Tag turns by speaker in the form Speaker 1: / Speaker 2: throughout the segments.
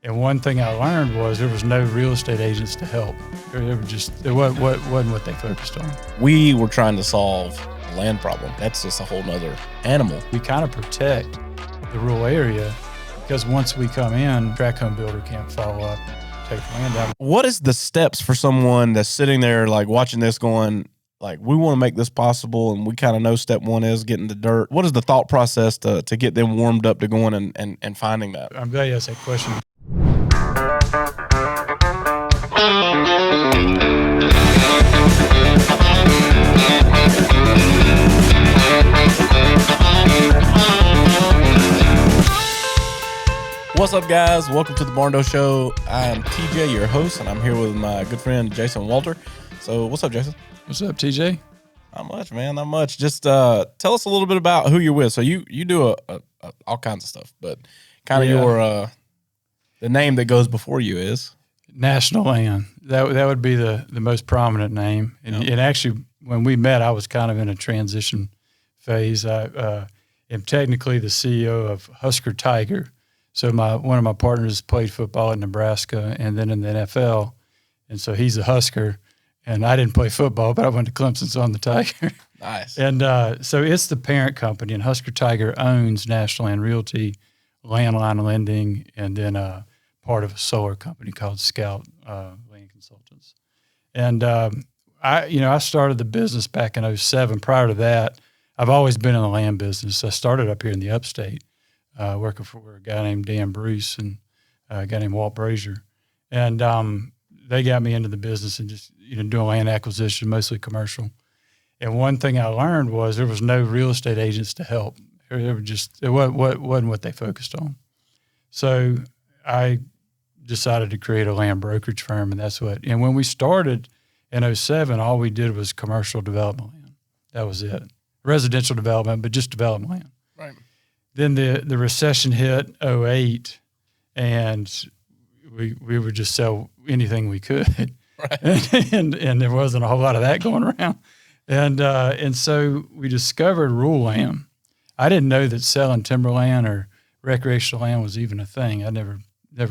Speaker 1: And one thing I learned was there was no real estate agents to help. It wasn't what they focused on.
Speaker 2: We were trying to solve a land problem. That's just a whole nother animal.
Speaker 1: We kind of protect the rural area because once we come in, tract home builder can't follow up and take the land down.
Speaker 2: What is the steps for someone that's sitting there like watching this going, like, we want to make this possible, and we kind of know step one is getting the dirt. What is the thought process to get them warmed up to going and finding that?
Speaker 1: I'm glad you asked that question.
Speaker 2: What's up, guys? Welcome to the Barndo Show. I am TJ, your host, and I'm here with my good friend Jason Walter. So what's up, Jason?
Speaker 1: What's up, TJ?
Speaker 2: Not much, man. Not much. Just tell us a little bit about who you're with. So you do all kinds of stuff, but kind of your the name that goes before you is
Speaker 1: National Land. That would be the most prominent name. And actually, when we met, I was kind of in a transition phase. I am technically the CEO of Husker Tiger. So one of my partners played football in Nebraska and then in the NFL, and so he's a Husker. And I didn't play football, but I went to Clemson, so I'm the Tiger.
Speaker 2: Nice.
Speaker 1: And so it's the parent company, and Husker Tiger owns National Land Realty, Landline Lending, and then part of a solar company called Scout Land Consultants. And I started the business back in 2007. Prior to that, I've always been in the land business. I started up here in the upstate, working for a guy named Dan Bruce and a guy named Walt Brazier. And they got me into the business and just, doing land acquisition, mostly commercial. And one thing I learned was there was no real estate agents to help. It wasn't what they focused on. So I decided to create a land brokerage firm, and when we started in 2007, all we did was commercial development land. That was it. Residential development, but just development land.
Speaker 2: Right.
Speaker 1: Then the recession hit 2008, and we would just sell anything we could. Right. and there wasn't a whole lot of that going around. And so we discovered rural land. I didn't know that selling timberland or recreational land was even a thing. I never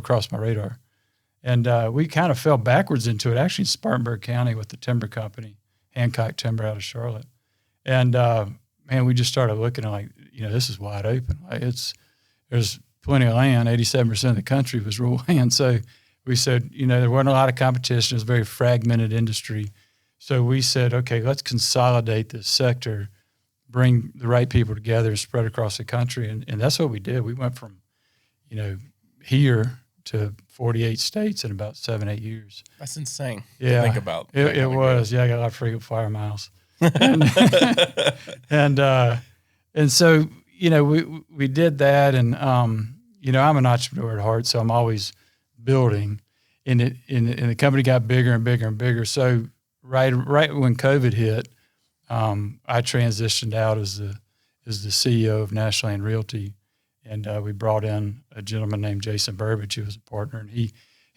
Speaker 1: crossed my radar. And we kind of fell backwards into it, actually in Spartanburg County with the timber company, Hancock Timber out of Charlotte. And, we just started looking at this is wide open. There's plenty of land. 87% of the country was rural land. So we said, there wasn't a lot of competition. It was a very fragmented industry. So we said, okay, let's consolidate this sector, bring the right people together and spread across the country. And that's what we did. We went from, here to 48 states in about 7-8 years.
Speaker 2: That's insane.
Speaker 1: Yeah.
Speaker 2: To think about.
Speaker 1: It was. Yeah, I got a lot of frequent flyer miles. And so, we did that. And, I'm an entrepreneur at heart, so I'm always building. And the company got bigger and bigger and bigger. So right when COVID hit, I transitioned out as the CEO of National Land Realty, and we brought in a gentleman named Jason Burbidge, who was a partner, and he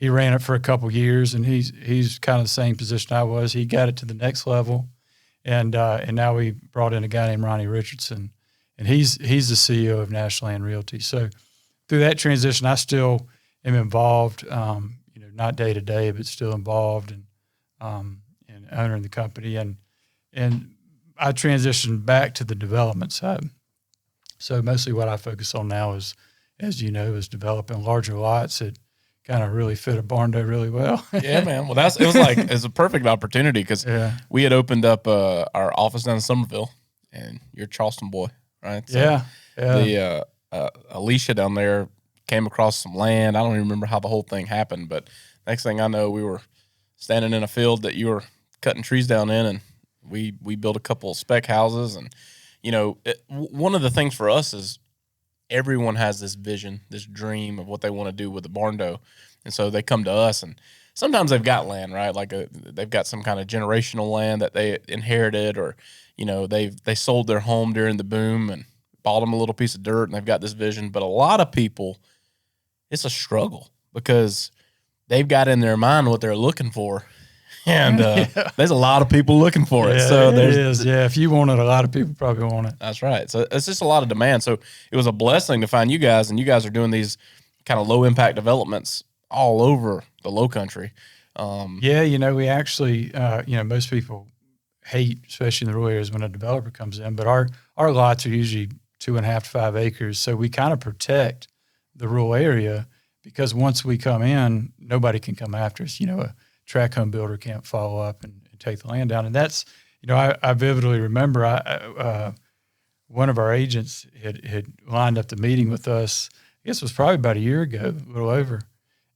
Speaker 1: ran it for a couple of years, and he's kind of the same position I was. He got it to the next level, and now we brought in a guy named Ronnie Richardson, and he's the CEO of National Land Realty. So through that transition, I still am involved, not day to day, but still involved in owning the company, and I transitioned back to the development side. So mostly what I focus on now is, as you know, is developing larger lots that kind of really fit a Barndo really well.
Speaker 2: Yeah, man. Well, it was a perfect opportunity because we had opened up our office down in Somerville, and you're a Charleston boy, right? So
Speaker 1: yeah.
Speaker 2: The Alicia down there came across some land. I don't even remember how the whole thing happened, but next thing I know, we were standing in a field that you were cutting trees down in, and we built a couple of spec houses. And one of the things for us is everyone has this vision, this dream of what they want to do with the Barndo, and so they come to us. And sometimes they've got land, right? Like they've got some kind of generational land that they inherited, or they sold their home during the boom and bought them a little piece of dirt, and they've got this vision. But a lot of people, it's a struggle because they've got in their mind what they're looking for. And there's a lot of people looking for it.
Speaker 1: Yeah,
Speaker 2: so
Speaker 1: it is. Yeah, if you want it, a lot of people probably want it.
Speaker 2: That's right. So it's just a lot of demand. So it was a blessing to find you guys, and you guys are doing these kind of low impact developments all over the low country.
Speaker 1: Yeah, we actually, most people hate, especially in the rural areas, when a developer comes in, but our lots are usually 2.5 to 5 acres. So we kind of protect the rural area because once we come in, nobody can come after us. A tract home builder can't follow up and take the land down. And that's, I vividly remember one of our agents had lined up the meeting with us. I guess it was probably about a year ago, a little over.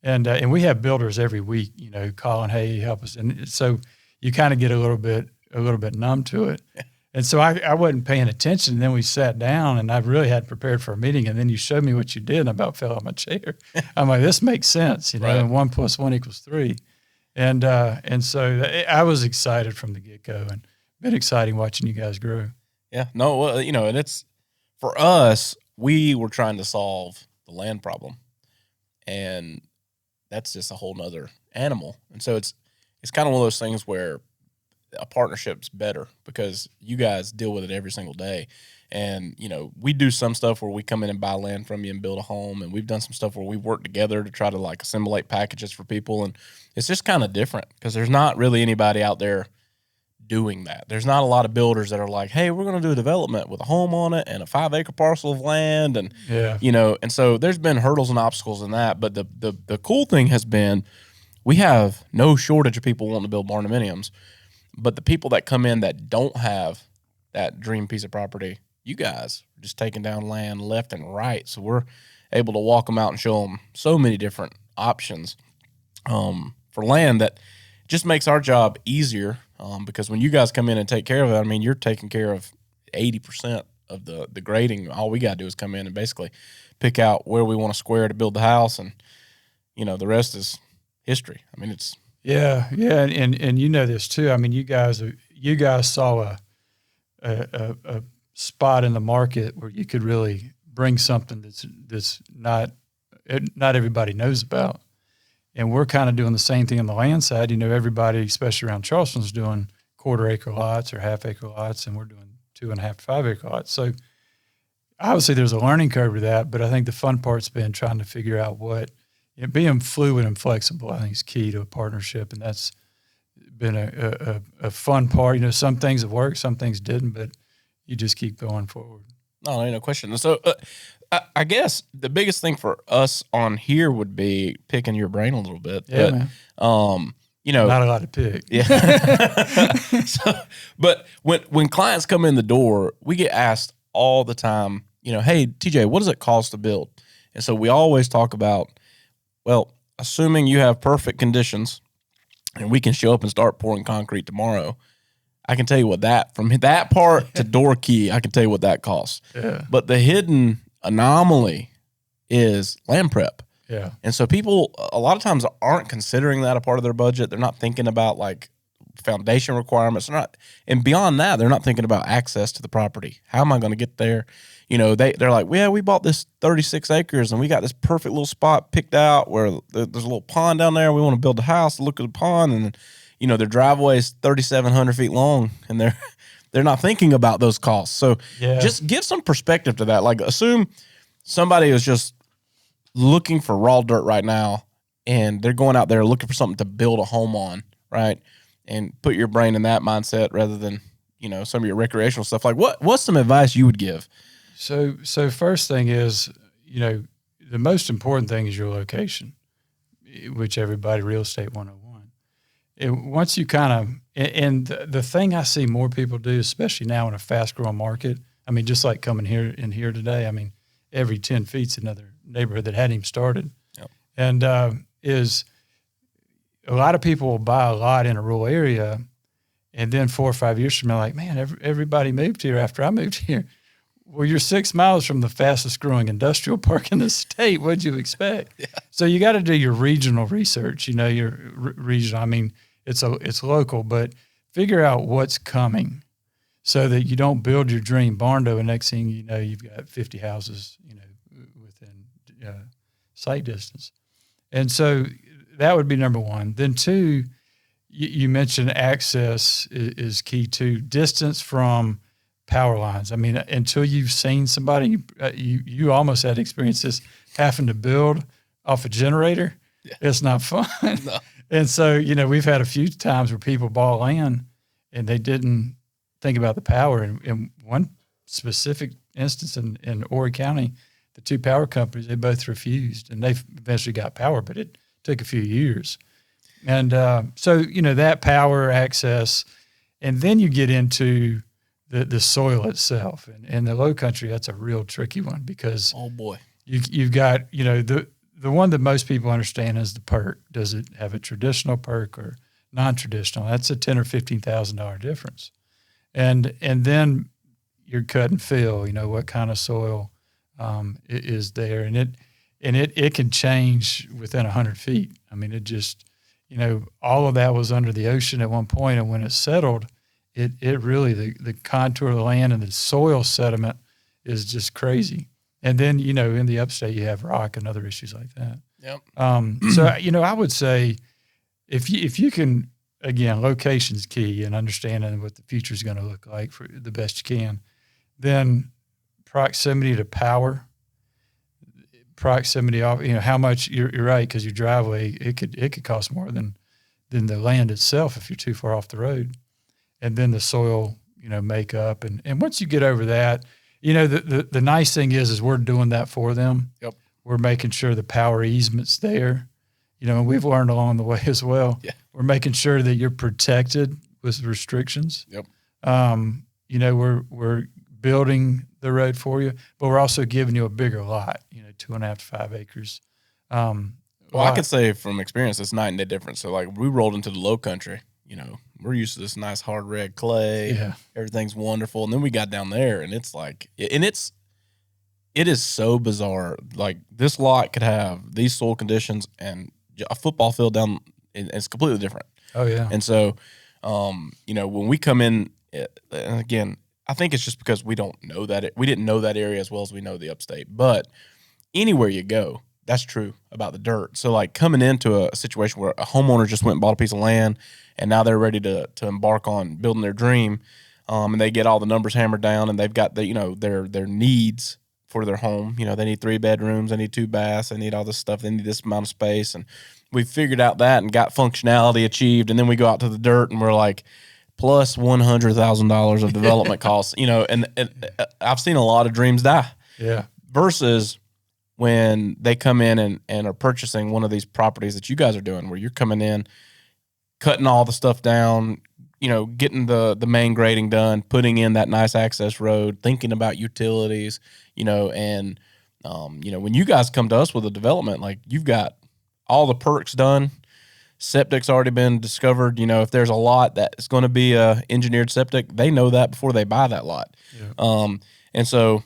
Speaker 1: And we have builders every week, calling, hey, help us. And so you kind of get a little bit numb to it. And so I wasn't paying attention. And then we sat down and I really had prepared for a meeting. And then you showed me what you did and I about fell out my chair. I'm like, this makes sense,
Speaker 2: Right.
Speaker 1: and 1 + 1 = 3. And so I was excited from the get-go and been exciting watching you guys grow.
Speaker 2: Yeah, no, well, and it's, for us, we were trying to solve the land problem, and that's just a whole nother animal. And so it's kind of one of those things where a partnership's better because you guys deal with it every single day. And, we do some stuff where we come in and buy land from you and build a home. And we've done some stuff where we work together to try to like assimilate packages for people. And it's just kind of different because there's not really anybody out there doing that. There's not a lot of builders that are like, hey, we're going to do a development with a home on it and a 5-acre parcel of land. And, and so there's been hurdles and obstacles in that. But the cool thing has been we have no shortage of people wanting to build barndominiums. But the people that come in that don't have that dream piece of property, you guys are just taking down land left and right. So we're able to walk them out and show them so many different options for land that just makes our job easier because when you guys come in and take care of it, I mean, you're taking care of 80% of the grading. All we got to do is come in and basically pick out where we want to square to build the house. And, the rest is history. I mean, it's...
Speaker 1: Yeah. And this too. I mean, you guys saw a spot in the market where you could really bring something that's not everybody knows about. And we're kind of doing the same thing on the land side. Everybody, especially around Charleston, is doing 1/4 acre lots or 1/2 acre lots, and we're doing 2.5 to 5 acre lots. So obviously there's a learning curve to that, but I think the fun part's been trying to figure out being fluid and flexible, I think, is key to a partnership, and that's been a fun part. Some things have worked, some things didn't, but you just keep going forward.
Speaker 2: No, ain't no question. So I guess the biggest thing for us on here would be picking your brain a little bit.
Speaker 1: Yeah,
Speaker 2: man.
Speaker 1: Not a lot to pick.
Speaker 2: Yeah. But when clients come in the door, we get asked all the time, hey, TJ, what does it cost to build? And so we always talk about, well, assuming you have perfect conditions and we can show up and start pouring concrete tomorrow, I can tell you what from that part to door key, I can tell you what that costs.
Speaker 1: Yeah.
Speaker 2: But the hidden anomaly is land prep.
Speaker 1: Yeah.
Speaker 2: And so people a lot of times aren't considering that a part of their budget. They're not thinking about like foundation requirements. And beyond that, they're not thinking about access to the property. How am I going to get there? They're like, yeah, we bought this 36 acres and we got this perfect little spot picked out where there's a little pond down there. We want to build a house, look at the pond, and their driveway is 3,700 feet long, and they're not thinking about those costs. So just give some perspective to that. Like, assume somebody is just looking for raw dirt right now, and they're going out there looking for something to build a home on, right? And put your brain in that mindset rather than some of your recreational stuff. Like, what's some advice you would give?
Speaker 1: So first thing is, the most important thing is your location, which everybody real estate 101. Once you kind of, and the thing I see more people do, especially now in a fast growing market, I mean, just like coming here today, I mean, every 10 feet's another neighborhood that hadn't even started.
Speaker 2: Yep.
Speaker 1: And is a lot of people will buy a lot in a rural area, and then 4 or 5 years from now, like, man, everybody moved here after I moved here. Well, you're 6 miles from the fastest growing industrial park in the state. What'd you expect? Yeah. So you got to do your regional research. Your regional. I mean, it's local, but figure out what's coming, so that you don't build your dream Barndo, and next thing you know, you've got 50 houses, within sight distance. And so that would be number one. Then two, you mentioned access is key too. Distance from power lines. I mean, until you've seen somebody, you almost had experience this having to build off a generator. Yeah. It's not fun. No. And so, we've had a few times where people bought land and they didn't think about the power. In one specific instance in Horry County, the two power companies, they both refused, and they eventually got power, but it took a few years. And so, that power access, and then you get into the soil itself. And in the low country, that's a real tricky one because
Speaker 2: oh boy,
Speaker 1: you've got, the one that most people understand is the perk. Does it have a traditional perk or non-traditional? That's a $10,000 or $15,000 difference. And then you're cut and fill, what kind of soil is there. And it can change within 100 feet. I mean, it just, all of that was under the ocean at one point, and when it settled, it really, the contour of the land and the soil sediment is just crazy. And then, in the upstate, you have rock and other issues like that.
Speaker 2: Yep.
Speaker 1: So, I would say if you can, again, location's key and understanding what the future is going to look like for the best you can, then proximity to power, proximity off, how much you're right, because your driveway, it could cost more than the land itself if you're too far off the road. And then the soil, makeup. And once you get over that, the nice thing is we're doing that for them.
Speaker 2: Yep.
Speaker 1: We're making sure the power easement's there, and we've learned along the way as well.
Speaker 2: Yeah.
Speaker 1: We're making sure that you're protected with restrictions.
Speaker 2: Yep.
Speaker 1: We're building the road for you, but we're also giving you a bigger lot, 2.5 to 5 acres.
Speaker 2: Well, I could say from experience, it's night and day difference. So like we rolled into the low country, we're used to this nice hard red clay.
Speaker 1: Yeah.
Speaker 2: Everything's wonderful. And then we got down there and it's like, it is so bizarre. Like this lot could have these soil conditions and a football field down, and it's completely different.
Speaker 1: Oh yeah.
Speaker 2: And so, when we come in, and again, I think it's just because we don't know we didn't know that area as well as we know the upstate, but anywhere you go, that's true about the dirt. So like coming into a situation where a homeowner just went and bought a piece of land and now they're ready to embark on building their dream, and they get all the numbers hammered down and they've got their needs for their home. They need 3 bedrooms, they need 2 baths, they need all this stuff, they need this amount of space. And we figured out that and got functionality achieved. And then we go out to the dirt and we're like, plus $100,000 of development costs, and I've seen a lot of dreams die.
Speaker 1: Yeah.
Speaker 2: Versus when they come in and are purchasing one of these properties that you guys are doing, where you're coming in, cutting all the stuff down, getting the main grading done, putting in that nice access road, thinking about utilities, and when you guys come to us with a development, like you've got all the perks done. Septic's already been discovered. If there's a lot that is going to be a engineered septic, they know that before they buy that lot. Yeah. And so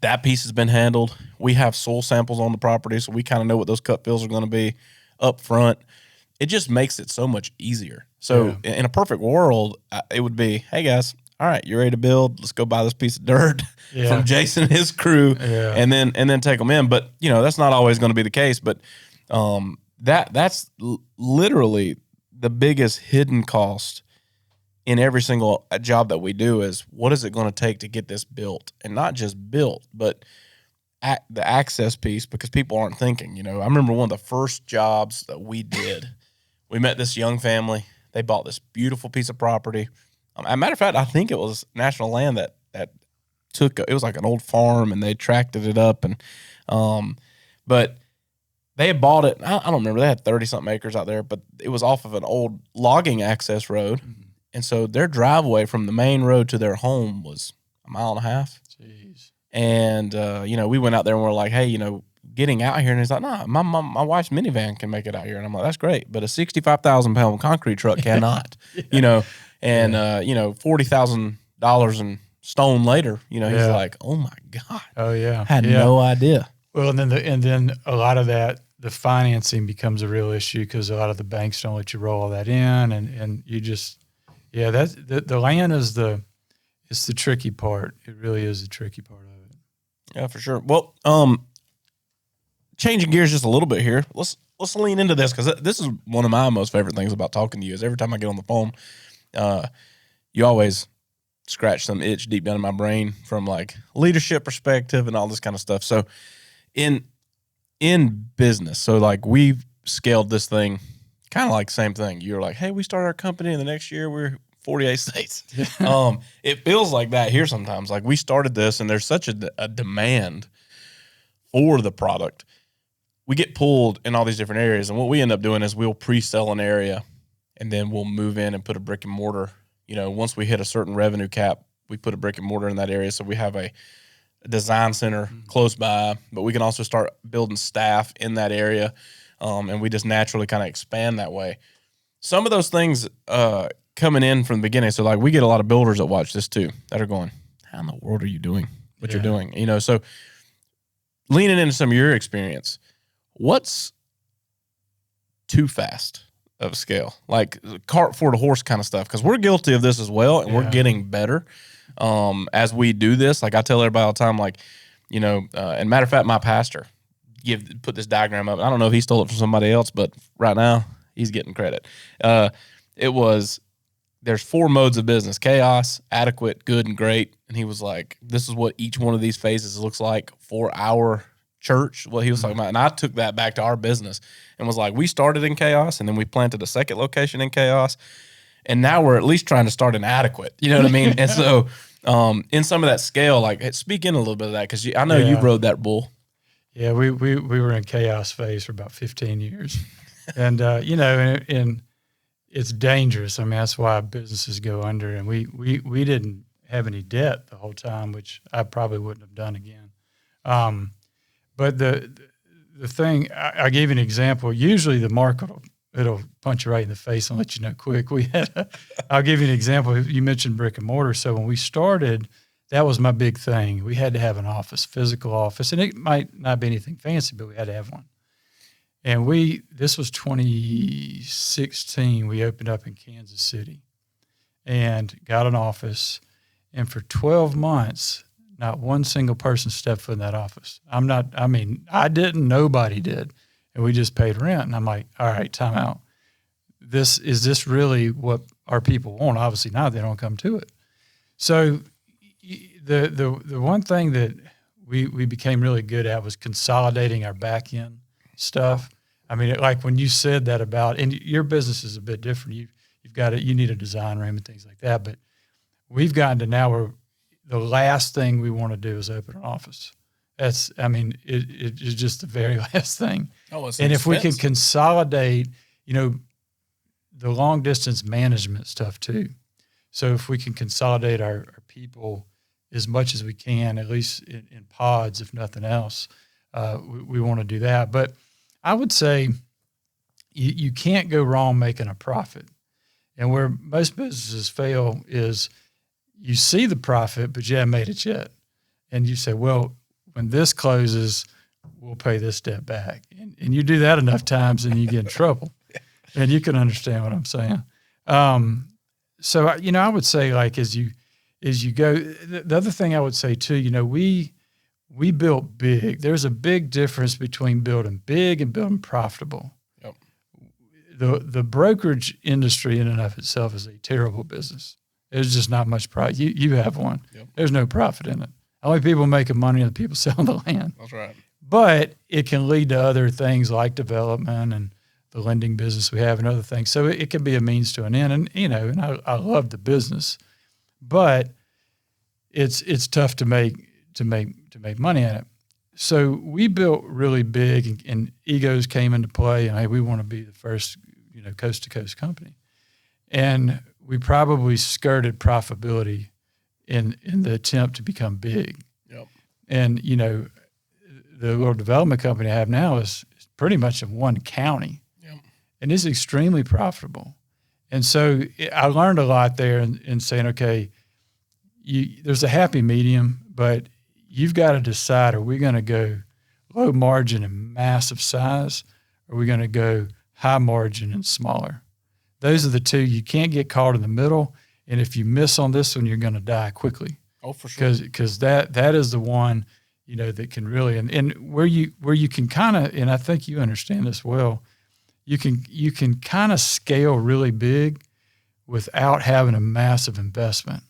Speaker 2: that piece has been handled. We have soil samples on the property, so we kind of know what those cut fills are going to be up front. It just makes it so much easier. So in a perfect world, it would be, hey guys, all right, you ready to build? Let's go buy this piece of dirt from Jason and his crew, and then take them in. But that's not always going to be the case. But that's literally the biggest hidden cost in every single job that we do is what is it going to take to get this built, and not just built, but the access piece, because people aren't thinking. I remember one of the first jobs that we did. We met this young family. They bought this beautiful piece of property. As a matter of fact, I think it was National Land that it was like an old farm, and they tracted it up, and but they had bought it. I don't remember. They had 30-something acres out there, but it was off of an old logging access road. Mm-hmm. And so their driveway from the main road to their home was 1.5 miles.
Speaker 1: Jeez.
Speaker 2: And, we went out there and we're like, hey, getting out here. And he's like, nah, my wife's minivan can make it out here. And I'm like, that's great. But a 65,000-pound concrete truck cannot, and, $40,000 in stone later, he's like, oh my God.
Speaker 1: Oh yeah.
Speaker 2: I had no idea.
Speaker 1: Well, and then a lot of that, the financing becomes a real issue because a lot of the banks don't let you roll all that in, and you just, that's the land is it's the tricky part. It really is the tricky part of it.
Speaker 2: Yeah, for sure. Well, changing gears just a little bit here. Let's lean into this, because this is one of my most favorite things about talking to you. Is every time I get on the phone, you always scratch some itch deep down in my brain from like leadership perspective and all this kind of stuff. So in business, so like we've scaled this thing kind of like same thing. You're like, hey, we started our company and the next year we're 48 states. It feels like that here sometimes. Like we started this and there's such a demand for the product. We get pulled in all these different areas. And what we end up doing is we'll pre-sell an area and then we'll move in and put a brick and mortar. You know, once we hit a certain revenue cap, we put a brick and mortar in that area. So we have a design center close by, but we can also start building staff in that area. And we just naturally kind of expand that way. Some of those things coming in from the beginning. So like we get a lot of builders that watch this too, that are going, how in the world are you doing what you're doing? You know, so leaning into some of your experience, what's too fast of a scale? Like cart before the horse kind of stuff. Because we're guilty of this as well, and we're getting better as we do this. Like I tell everybody all the time, like, you know, and matter of fact, my pastor put this diagram up. I don't know if he stole it from somebody else, but right now he's getting credit. There's 4 modes of business: chaos, adequate, good, and great. And he was like, this is what each one of these phases looks like for our church, what he was talking about. And I took that back to our business and was like, we started in chaos and then we planted a second location in chaos. And now we're at least trying to start in adequate. You know what I mean? And so in some of that scale, like speak in a little bit of that, because I know you rode that bull.
Speaker 1: Yeah, we were in chaos phase for about 15 years. And, you know, and it's dangerous. I mean, that's why businesses go under. And we didn't have any debt the whole time, which I probably wouldn't have done again. But the thing, I gave you an example. Usually the market it'll punch you right in the face and let you know quick. I'll give you an example. You mentioned brick and mortar. So when we started, that was my big thing. We had to have an office, physical office, and it might not be anything fancy, but we had to have one. And this was 2016. We opened up in Kansas City and got an office. And for 12 months, not one single person stepped foot in that office. I didn't, nobody did. And we just paid rent. And I'm like, all right, time out. Is this really what our people want? Obviously not. They don't come to it. So the one thing that we became really good at was consolidating our back end stuff. I mean, like when you said that about, and your business is a bit different. You've got you need a design room and things like that. But we've gotten to now where the last thing we want to do is open an office. It's just the very last thing.
Speaker 2: Oh, it's
Speaker 1: and
Speaker 2: expensive.
Speaker 1: If we can consolidate, you know, the long distance management stuff too. So if we can consolidate our people as much as we can, at least in pods, if nothing else, we want to do that. But I would say you can't go wrong making a profit. And where most businesses fail is you see the profit, but you haven't made it yet. And you say, well, when this closes, we'll pay this debt back. And you do that enough times and you get in trouble. And you can understand what I'm saying. So, you know, I would say, like, as you go, the other thing I would say too, you know, we built big. There's a big difference between building big and building profitable.
Speaker 2: Yep.
Speaker 1: The brokerage industry in and of itself is a terrible business. There's just not much profit. You have one. Yep. There's no profit in it. Only people making money are the people selling the land.
Speaker 2: That's right.
Speaker 1: But it can lead to other things like development and the lending business we have and other things. So it can be a means to an end. And, you know, and I love the business, but it's tough to make money at it. So we built really big, and egos came into play, and hey, we want to be the first, you know, coast to coast company. And we probably skirted profitability in the attempt to become big.
Speaker 2: Yep. And,
Speaker 1: you know, the little development company I have now is pretty much in one county.
Speaker 2: Yep.
Speaker 1: And it's extremely profitable. And so I learned a lot there in saying, okay, there's a happy medium, but you've got to decide, are we going to go low margin and massive size, or are we going to go high margin and smaller? Those are the two. You can't get caught in the middle. And if you miss on this one, you're going to die quickly.
Speaker 2: Oh, for sure.
Speaker 1: Because that is the one, you know, that can really, and where you can kind of, and I think you understand this well, you can kind of scale really big without having a massive investment.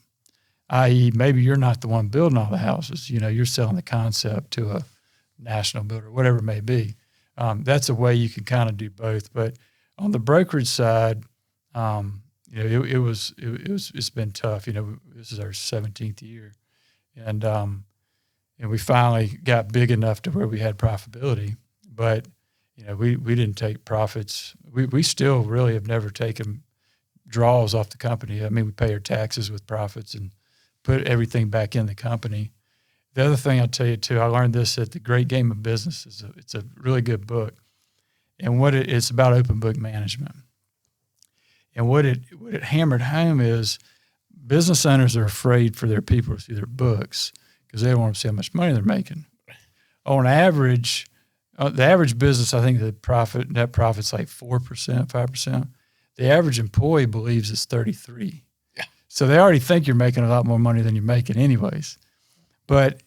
Speaker 1: i.e. maybe you're not the one building all the houses. You're selling the concept to a national builder, whatever it may be. That's a way you can kind of do both. But on the brokerage side, it's been tough. This is our 17th year, and we finally got big enough to where we had profitability. But we didn't take profits. We still really have never taken draws off the company. I mean, we pay our taxes with profits and put everything back in the company. The other thing I'll tell you too, I learned this at The Great Game of Business. It's a really good book, and it's about open book management. And what it hammered home is business owners are afraid for their people to see their books because they don't want to see how much money they're making. On average, the average business, I think the net profit's like 4%, 5%. The average employee believes it's 33%.
Speaker 2: Yeah.
Speaker 1: So they already think you're making a lot more money than you're making anyways. But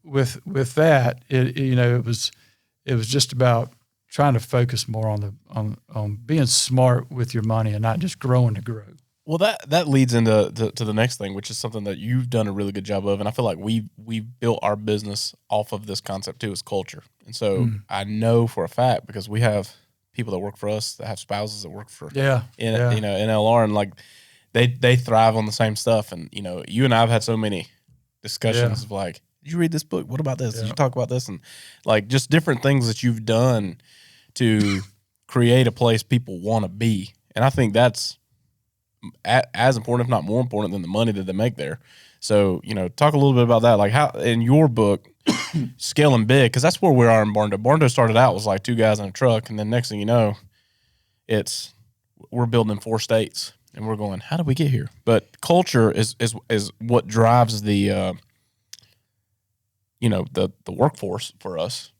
Speaker 1: with that, it was just about trying to focus more on being smart with your money and not just growing to grow.
Speaker 2: Well, that leads into to the next thing, which is something that you've done a really good job of, and I feel like we built our business off of this concept too, is culture. And so I know for a fact, because we have people that work for us that have spouses that work for in LR, and like they thrive on the same stuff. And you and I have had so many discussions of like, did you read this book? What about this? Did you talk about this? And like just different things that you've done to create a place people want to be. And I think that's as important, if not more important, than the money that they make there. So, talk a little bit about that. Like how in your book, Scaling Big, because that's where we are in Barndo. Barndo started out was like two guys in a truck, and then next thing you know, we're building in 4 states, and we're going, how did we get here? But culture is what drives the the workforce for us.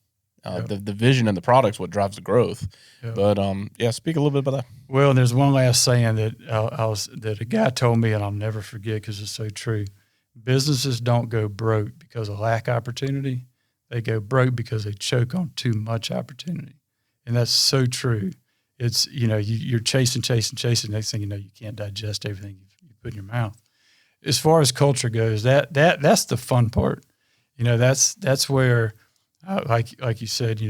Speaker 2: The vision and the product's what drives the growth. Yep. But speak a little bit about that.
Speaker 1: Well, and there's one last saying that that a guy told me, and I'll never forget because it's so true. Businesses don't go broke because of lack of opportunity. They go broke because they choke on too much opportunity, and that's so true. It's you're chasing. Next thing you know, you can't digest everything you put in your mouth. As far as culture goes, that's the fun part. That's where. Like you said,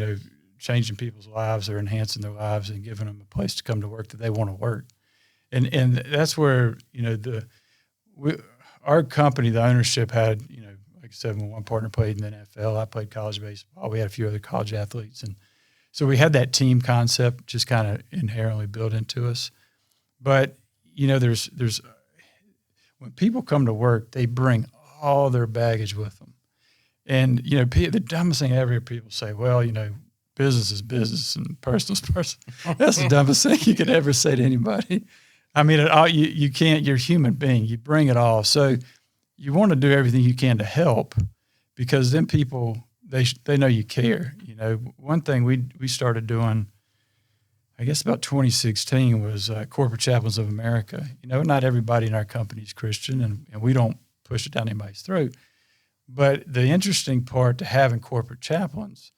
Speaker 1: changing people's lives or enhancing their lives and giving them a place to come to work that they want to work. And that's where, our company, the ownership had, like I said, when one partner played in the NFL, I played college baseball. We had a few other college athletes. And so we had that team concept just kind of inherently built into us. But, there's when people come to work, they bring all their baggage with them. And, the dumbest thing ever, people say, well, business is business and personal is personal. That's the dumbest thing you could ever say to anybody. I mean, you can't, you're a human being. You bring it all. So you want to do everything you can to help because then people, they know you care. One thing we started doing, I guess about 2016 was Corporate Chaplains of America. Not everybody in our company is Christian and we don't push it down anybody's throat. But the interesting part to having corporate chaplains,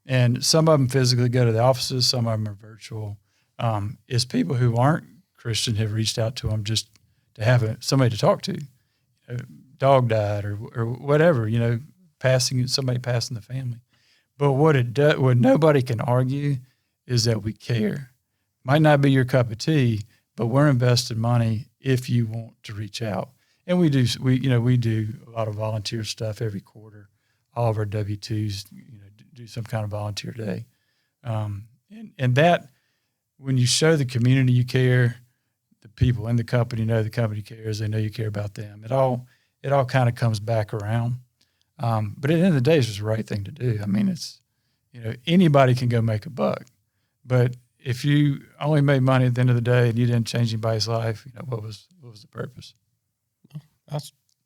Speaker 1: and some of them physically go to the offices, some of them are virtual, is people who aren't Christian have reached out to them just to have somebody to talk to. Dog died or whatever, somebody passing the family. But what nobody can argue is that we care. Might not be your cup of tea, but we're investing money if you want to reach out. And we do a lot of volunteer stuff every quarter. All of our W-2s, do some kind of volunteer day. And that, when you show the community you care, the people in the company know the company cares. They know you care about them. It all kind of comes back around. But at the end of the day, it's just the right thing to do. I mean, it's, anybody can go make a buck. But if you only made money at the end of the day and you didn't change anybody's life, what was the purpose?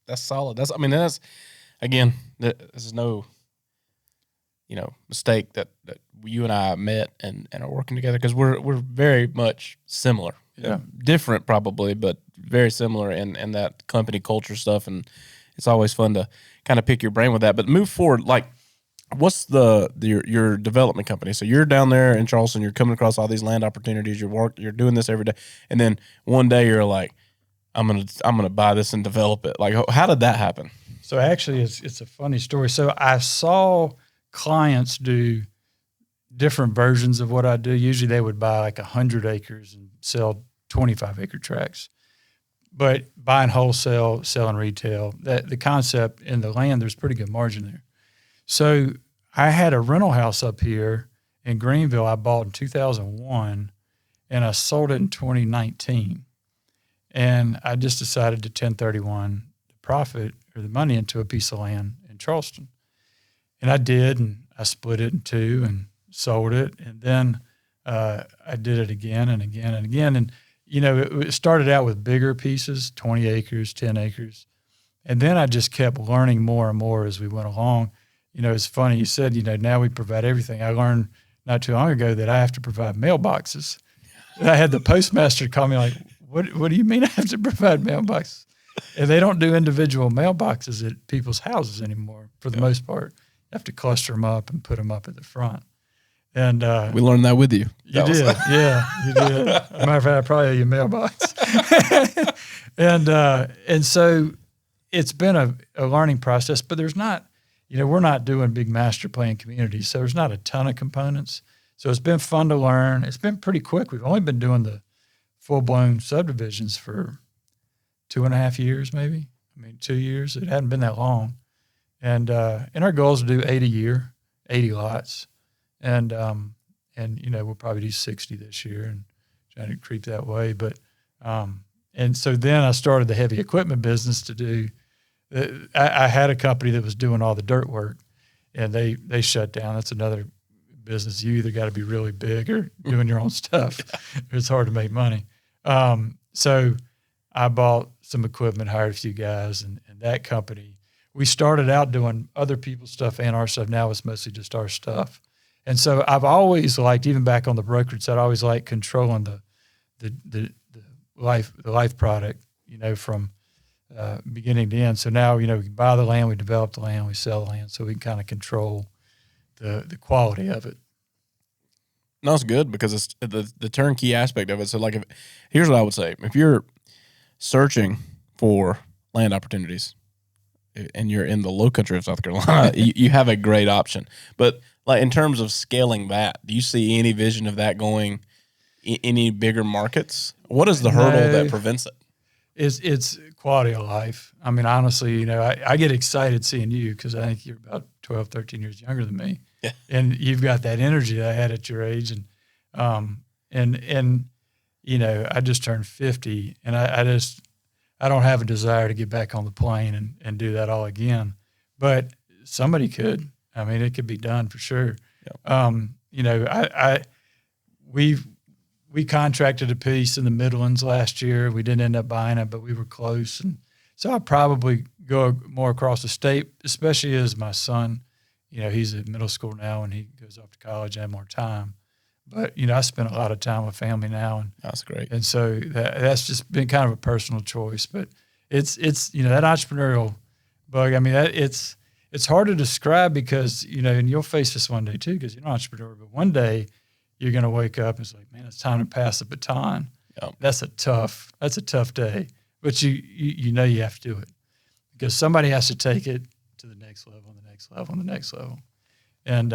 Speaker 2: That's solid. That's again, this is no, mistake that you and I met and are working together because we're very much similar.
Speaker 1: Yeah.
Speaker 2: Different probably, but very similar in that company culture stuff. And it's always fun to kind of pick your brain with that. But move forward, like what's your development company? So you're down there in Charleston, you're coming across all these land opportunities, you're doing this every day. And then one day you're like, I'm gonna buy this and develop it. Like, how did that happen?
Speaker 1: So actually, it's a funny story. So I saw clients do different versions of what I do. Usually they would buy like 100 acres and sell 25-acre tracts. But buying wholesale, selling retail, that the concept in the land, there's pretty good margin there. So I had a rental house up here in Greenville I bought in 2001, and I sold it in 2019. And I just decided to 1031 the profit or the money into a piece of land in Charleston. And I did, and I split it in two and sold it. And then I did it again and again and again. And, you know, it started out with bigger pieces, 20 acres, 10 acres. And then I just kept learning more and more as we went along. You know, it's funny, you said, you know, now we provide everything. I learned not too long ago that I have to provide mailboxes. And I had the postmaster call me like, what do you mean I have to provide mailboxes? And they don't do individual mailboxes at people's houses anymore for the most part. You have to cluster them up and put them up at the front. And
Speaker 2: we learned that with you.
Speaker 1: You did. Yeah, you did. As a matter of fact, I probably owe you a mailbox. And so it's been a learning process, but there's not, you know, we're not doing big master plan communities, so there's not a ton of components. So it's been fun to learn. It's been pretty quick. We've only been doing the full-blown subdivisions for 2.5 years, maybe. I mean, 2 years. It hadn't been that long. And our goal is to do 8 a year, 80 lots. And you know, we'll probably do 60 this year and trying to creep that way. But and so then I started the heavy equipment business to do. I had a company that was doing all the dirt work, and they shut down. That's another business. You either got to be really big or doing your own stuff. It's hard to make money. So I bought some equipment, hired a few guys, and that company. We started out doing other people's stuff and our stuff. Now it's mostly just our stuff. And so I've always liked, even back on the brokerage side, I always liked controlling the life product, you know, from beginning to end. So now, you know, we buy the land, we develop the land, we sell the land, so we can kind of control the quality of it.
Speaker 2: No, it's good because it's the turnkey aspect of it. So, like, here's what I would say: if you're searching for land opportunities and you're in the low country of South Carolina, you have a great option. But like in terms of scaling that, do you see any vision of that going any bigger markets? What is the hurdle that prevents it?
Speaker 1: It's quality of life. I mean, honestly, you know, I get excited seeing you because I think you're about 12, 13 years younger than me.
Speaker 2: Yeah.
Speaker 1: And you've got that energy that I had at your age. And you know, I just turned 50 and I don't have a desire to get back on the plane and do that all again. But somebody could. I mean, it could be done for sure. Yep. You know, we contracted a piece in the Midlands last year. We didn't end up buying it, but we were close. And so I'll probably go more across the state, especially as my son, you know, he's in middle school now and he goes off to college and have more time. But, you know, I spend a lot of time with family now. And
Speaker 2: that's great.
Speaker 1: And so that's just been kind of a personal choice. But it's you know, that entrepreneurial bug, I mean, it's hard to describe because, you know, and you'll face this one day too because you're an entrepreneur, but one day you're going to wake up and it's like, man, it's time to pass the baton. Yep. That's a tough day, but you know you have to do it because somebody has to take it to the next level, and the next level, and the next level. And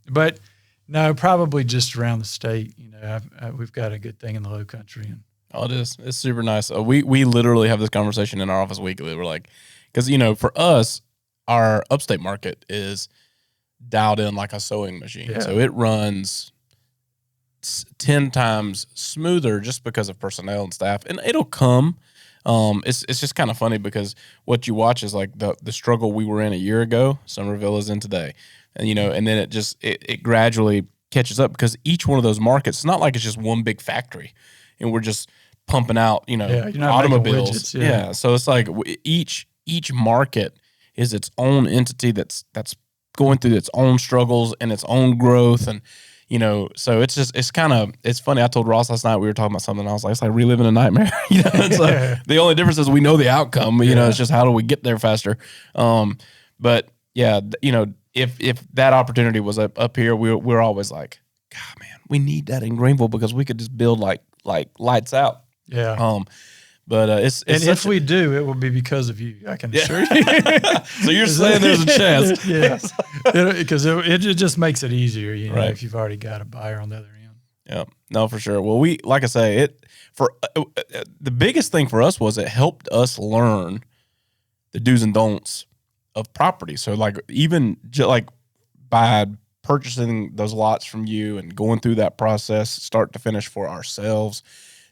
Speaker 1: but no, probably just around the state. You know, we've got a good thing in the Low Country. And
Speaker 2: it is. It's super nice. We literally have this conversation in our office weekly. We're like, because, you know, for us, our upstate market is dialed in like a sewing machine. Yeah. So it runs 10 times smoother just because of personnel and staff, and it'll come. It's just kind of funny because what you watch is like the struggle we were in a year ago, Summerville is in today, and you know, and then it gradually catches up because each one of those markets, it's not like it's just one big factory, and we're just pumping out, you know, automobiles. Widgets, yeah, so it's like each market is its own entity that's going through its own struggles and its own growth, and you know, so it's funny. I told Ross last night we were talking about something. I was like, it's like reliving a nightmare. You know, it's like the only difference is we know the outcome. You know, it's just how do we get there faster. But yeah, you know, if that opportunity was up here, we're always like, God, man, we need that in Greenville because we could just build like lights out.
Speaker 1: Yeah.
Speaker 2: But it's
Speaker 1: if we do, it will be because of you. I can assure you.
Speaker 2: So you're saying there's a chance?
Speaker 1: Yeah, because it just makes it easier,
Speaker 2: Right.
Speaker 1: if you've already got a buyer on the other end.
Speaker 2: Yeah, no, for sure. Well, like I say, the biggest thing for us was it helped us learn the do's and don'ts of property. So like even like by purchasing those lots from you and going through that process, start to finish for ourselves,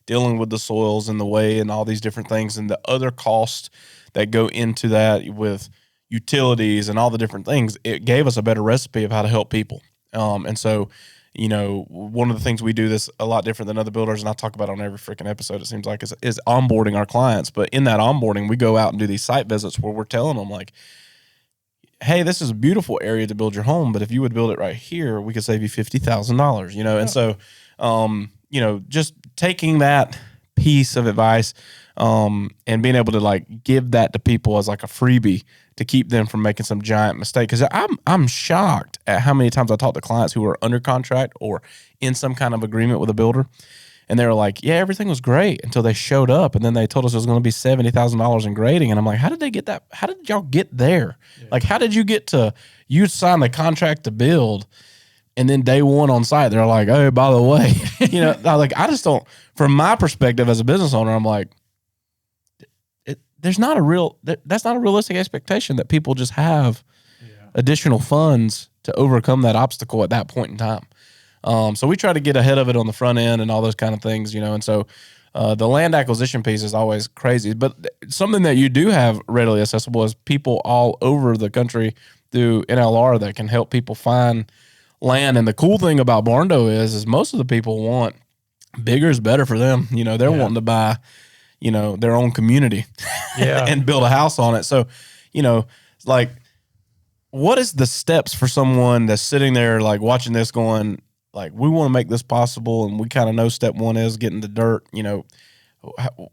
Speaker 2: dealing with the soils and the way and all these different things and the other costs that go into that with utilities and all the different things, it gave us a better recipe of how to help people. And so, one of the things we do this a lot different than other builders, and I talk about on every freaking episode, it seems like, is onboarding our clients. But in that onboarding, we go out and do these site visits where we're telling them like, hey, this is a beautiful area to build your home, but if you would build it right here, we could save you $50,000,
Speaker 1: Yeah.
Speaker 2: And so, just taking that piece of advice, and being able to like give that to people as like a freebie to keep them from making some giant mistake. Cause I'm shocked at how many times I talk to clients who are under contract or in some kind of agreement with a builder. And they were like, yeah, everything was great until they showed up. And then they told us it was going to be $70,000 in grading. And I'm like, how did they get that? How did y'all get there? Yeah. Like, how did you get you signed the contract to build and then day one on site, they're like, oh, by the way, I just don't, from my perspective as a business owner, I'm like, that's not a realistic expectation that people just have additional funds to overcome that obstacle at that point in time. So we try to get ahead of it on the front end and all those kind of things, and so the land acquisition piece is always crazy. But something that you do have readily accessible is people all over the country through NLR that can help people find land. And the cool thing about Barndo is most of the people want bigger is better for them. They're wanting to buy, their own community and build a house on it. So, like, what is the steps for someone that's sitting there like watching this going, like, we want to make this possible, and we kind of know step one is getting the dirt.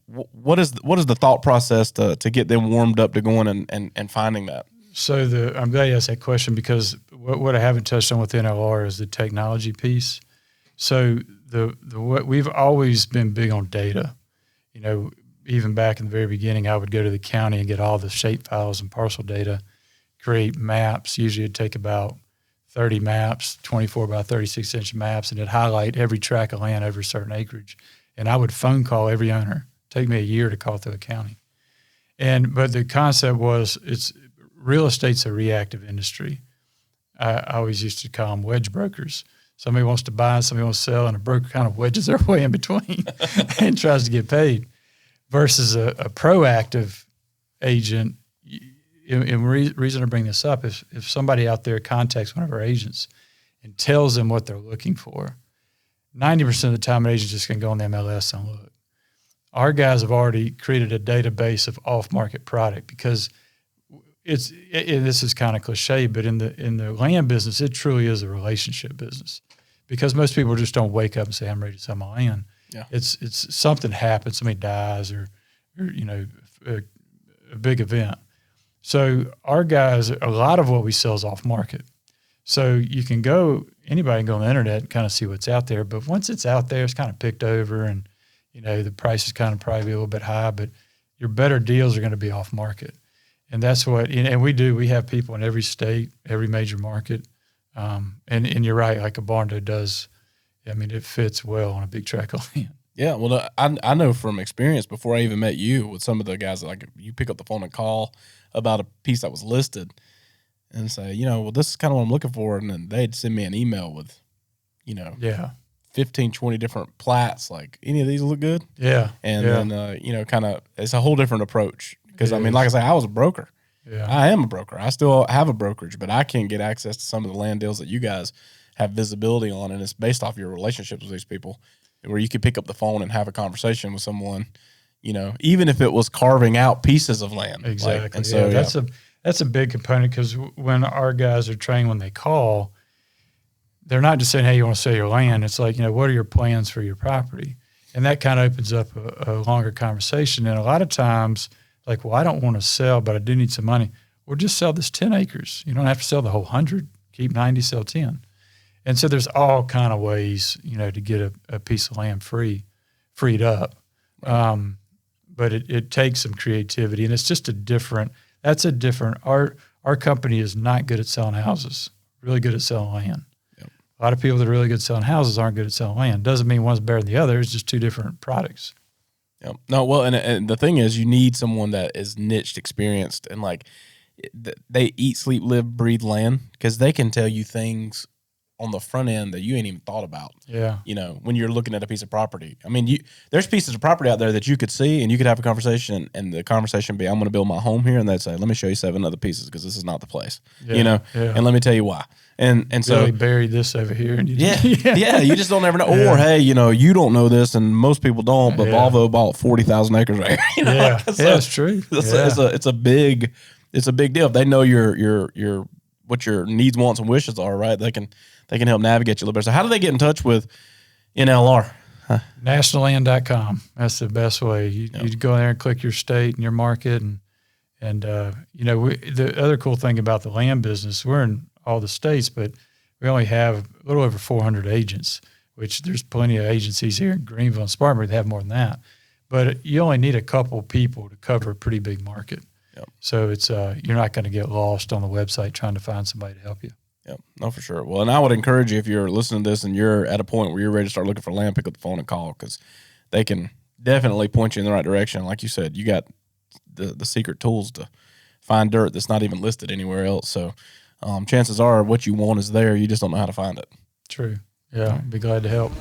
Speaker 2: What is the thought process to get them warmed up to going and finding that?
Speaker 1: So I'm glad you asked that question, because what I haven't touched on with NLR is the technology piece. So we've always been big on data. Even back in the very beginning, I would go to the county and get all the shape files and parcel data, create maps. Usually it'd take about 30 maps, 24 by 36 inch maps, and it'd highlight every tract of land over a certain acreage. And I would phone call every owner. It'd take me a year to call through a county. But the concept was, real estate's a reactive industry. I always used to call them wedge brokers. Somebody wants to buy, somebody wants to sell, and a broker kind of wedges their way in between and tries to get paid. Versus a proactive agent. And reason to bring this up is if somebody out there contacts one of our agents and tells them what they're looking for, 90% of the time an agent's just going to go on the MLS and look. Our guys have already created a database of off-market product, because this is kind of cliche, but in the land business, it truly is a relationship business, because most people just don't wake up and say, I'm ready to sell my land. Yeah. It's something happens, somebody dies or a big event. So our guys, a lot of what we sell is off market. So anybody can go on the internet and kind of see what's out there. But once it's out there, it's kind of picked over, and the price is kind of probably a little bit high, but your better deals are going to be off market. And that's what, and we have people in every state, every major market. And you're right, like a Barndo does. I mean, it fits well on a big tract of land. Yeah,
Speaker 2: well, I know from experience before I even met you with some of the guys that, like, you pick up the phone and call about a piece that was listed and say, well, this is kind of what I'm looking for. And then they'd send me an email with, 15, 20 different plats. Like, any of these look good?
Speaker 1: Yeah.
Speaker 2: And then, kind of, it's a whole different approach. Because, I mean, like I say, I was a broker. Yeah. I am a broker. I still have a brokerage, but I can't get access to some of the land deals that you guys have visibility on, and it's based off your relationships with these people, where you could pick up the phone and have a conversation with someone, even if it was carving out pieces of land.
Speaker 1: Exactly. And so that's a big component, because when our guys are trained, when they call, they're not just saying, hey, you want to sell your land. It's like, what are your plans for your property? And that kind of opens up a longer conversation. And a lot of times, like, well, I don't want to sell, but I do need some money. Well, just sell this 10 acres. You don't have to sell the whole 100. Keep 90, sell 10. And so there's all kind of ways, to get a piece of land freed up. but it takes some creativity, and it's just our company is not good at selling houses, really good at selling land.
Speaker 2: Yep.
Speaker 1: A lot of people that are really good at selling houses aren't good at selling land. Doesn't mean one's better than the other. It's just two different products.
Speaker 2: Yep. No, well, and the thing is, you need someone that is niched, experienced, and like they eat, sleep, live, breathe land, because they can tell you things on the front end that you ain't even thought about.
Speaker 1: Yeah.
Speaker 2: When you're looking at a piece of property. I mean, there's pieces of property out there that you could see and you could have a conversation, and the conversation be, I'm going to build my home here. And they'd say, let me show you 7 other pieces because this is not the place, and let me tell you why. And so
Speaker 1: Billy buried this over here. And
Speaker 2: you just don't ever know.
Speaker 1: Yeah.
Speaker 2: Or, hey, you don't know this and most people don't, but Volvo bought 40,000 acres right here.
Speaker 1: It's true.
Speaker 2: It's a big deal. If they know your what your needs, wants, and wishes are, right? They can help navigate you a little better. So how do they get in touch with NLR?
Speaker 1: Nationalland.com. That's the best way. You go there and click your state and your market. And the other cool thing about the land business, we're in all the states, but we only have a little over 400 agents, which there's plenty of agencies here in Greenville and Spartanburg that have more than that. But you only need a couple people to cover a pretty big market.
Speaker 2: Yep.
Speaker 1: So it's you're not going to get lost on the website trying to find somebody to help you.
Speaker 2: Yep. No, for sure. Well, and I would encourage you, if you're listening to this and you're at a point where you're ready to start looking for land, pick up the phone and call, because they can definitely point you in the right direction. Like you said, you got the secret tools to find dirt that's not even listed anywhere else. So chances are what you want is there. You just don't know how to find it.
Speaker 1: True. Yeah. I'd be glad to help.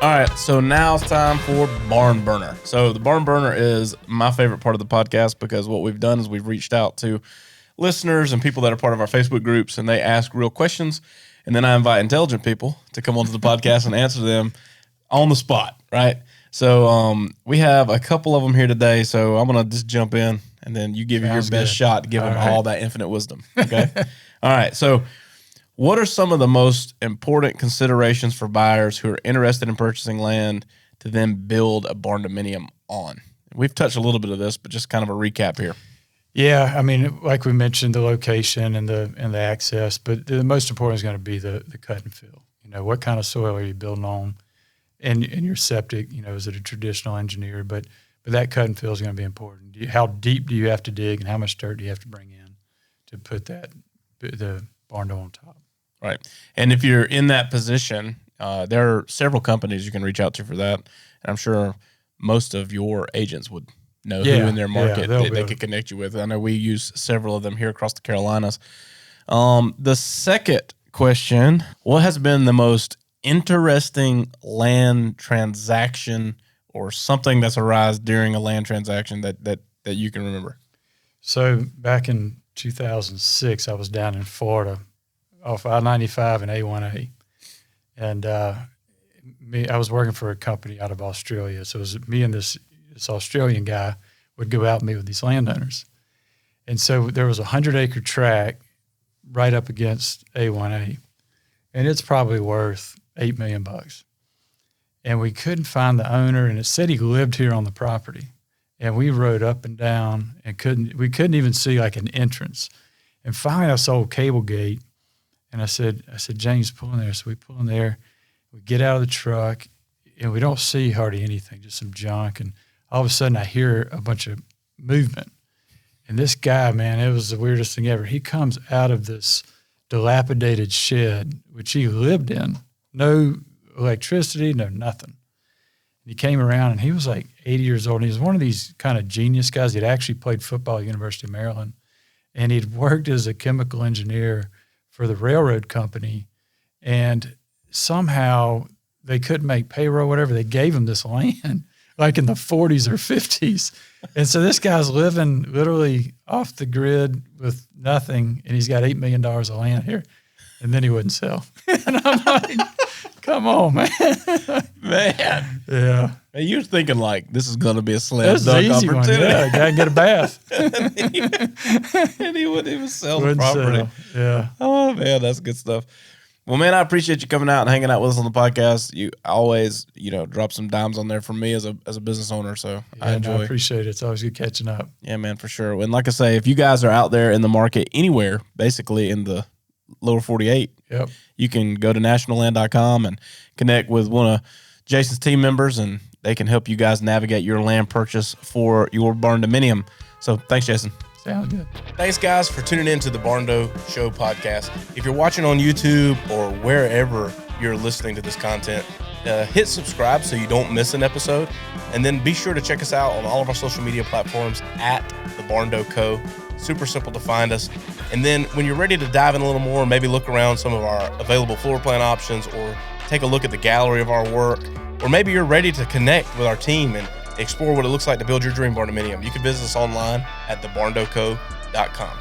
Speaker 2: All right, so now it's time for Barn Burner. So the Barn Burner is my favorite part of the podcast, because what we've done is we've reached out to listeners and people that are part of our Facebook groups, and they ask real questions, and then I invite intelligent people to come onto the podcast and answer them on the spot, right? So we have a couple of them here today, so I'm going to just jump in, and then you give your best shot to give them all that infinite wisdom, okay? All right, so what are some of the most important considerations for buyers who are interested in purchasing land to then build a barndominium on? We've touched a little bit of this, but just kind of a recap here.
Speaker 1: Yeah, I mean, like we mentioned, the location and the access, but the most important is going to be the cut and fill. What kind of soil are you building on, and your septic? Is it a traditional engineer? But that cut and fill is going to be important. How deep do you have to dig, and how much dirt do you have to bring in to put the barndo on top?
Speaker 2: Right. And if you're in that position, there are several companies you can reach out to for that. And I'm sure most of your agents would know who in their market they could connect you with. I know we use several of them here across the Carolinas. The second question, what has been the most interesting land transaction or something that's arisen during a land transaction that you can remember?
Speaker 1: So back in 2006, I was down in Florida, off I-95 and A1A. And I was working for a company out of Australia. So it was me and this Australian guy would go out and meet with these landowners. And so there was a 100-acre tract right up against A1A. And it's probably worth $8 million. And we couldn't find the owner, and it said he lived here on the property. And we rode up and down and we couldn't even see like an entrance. And finally I saw a cable gate. And I said, James, pull in there. So we pull in there, we get out of the truck, and we don't see hardly anything, just some junk. And all of a sudden I hear a bunch of movement. And this guy, man, it was the weirdest thing ever. He comes out of this dilapidated shed, which he lived in. No electricity, no nothing. And he came around, and he was like 80 years old. And he was one of these kind of genius guys. He'd actually played football at the University of Maryland. And he'd worked as a chemical engineer for the railroad company, and somehow they couldn't make payroll, whatever. They gave him this land like in the 40s or 50s. And so this guy's living literally off the grid with nothing, and he's got $8 million of land here, and then he wouldn't sell. And I'm like, come on, man.
Speaker 2: Man.
Speaker 1: Yeah.
Speaker 2: And you're thinking like, this is going to be a slam dunk
Speaker 1: opportunity. One. Yeah, guy can get a bath.
Speaker 2: and he wouldn't even sell the property.
Speaker 1: Yeah.
Speaker 2: Oh, man, that's good stuff. Well, man, I appreciate you coming out and hanging out with us on the podcast. You always, drop some dimes on there for me as a business owner. So I enjoy.
Speaker 1: I appreciate it. It's always good catching up.
Speaker 2: Yeah, man, for sure. And like I say, if you guys are out there in the market anywhere, basically in the lower 48,
Speaker 1: yep,
Speaker 2: you can go to nationalland.com and connect with one of Jason's team members, and they can help you guys navigate your land purchase for your barndominium. So thanks, Jason.
Speaker 1: Sounds good.
Speaker 2: Thanks, guys, for tuning in to the Barndo Show podcast. If you're watching on YouTube or wherever you're listening to this content, hit subscribe so you don't miss an episode. And then be sure to check us out on all of our social media platforms at the Barndo Co. Super simple to find us. And then when you're ready to dive in a little more, maybe look around some of our available floor plan options or take a look at the gallery of our work, or maybe you're ready to connect with our team and explore what it looks like to build your dream barndominium, you can visit us online at thebarndoco.com.